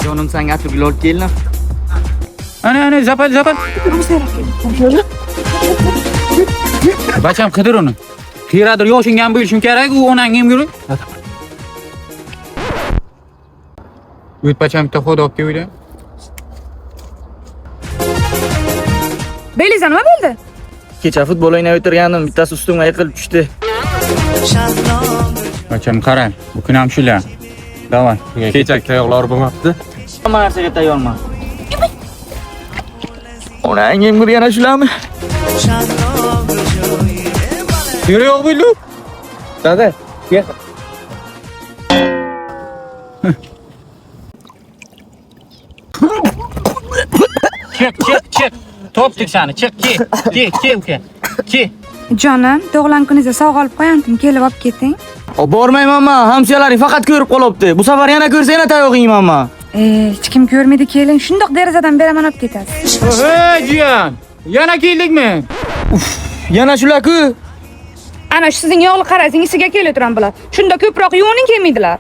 Canım sen getir lol gelin. Ana zapal. Bacham qidir uni. Qiyradir yoshingam bo'lishim kerak, u onangga yurib. Uyt bacham bitta xod olib keldi. Beliza nima bo'ldi? Kecha futbol o'ynab o'tirgandim, bittasi ustimga yiqilib tushdi. Bacham qarang, bu kun ham shular. Davay. Kechak tayoqlar bo'lmabdi. Hamma narsaga tayyorman. Onangga yana shularmi? Yuri yo'q bo'ldi. Dada, kel. Çık. Topdik seni. Çık, ki uka. Ki. Jonim, tug'ilgan kuningizda sovg'a olib qo'ygandim, kelib olib keting. Bormayman men, hamshiyalaring faqat ko'rib qolibdi. Bu safar yana ko'rsa yana tayoq yeyman men. Hech kim ko'rmaydi, keling, shundoq derazadan beraman olib ketasiz. Hey jiyan. Yana keldikmi? Yana shular-ku. Ana shu sizning yog'li qarasing isiga kelib turan bular. Shunda ko'proq yo'ning kelmaydilar.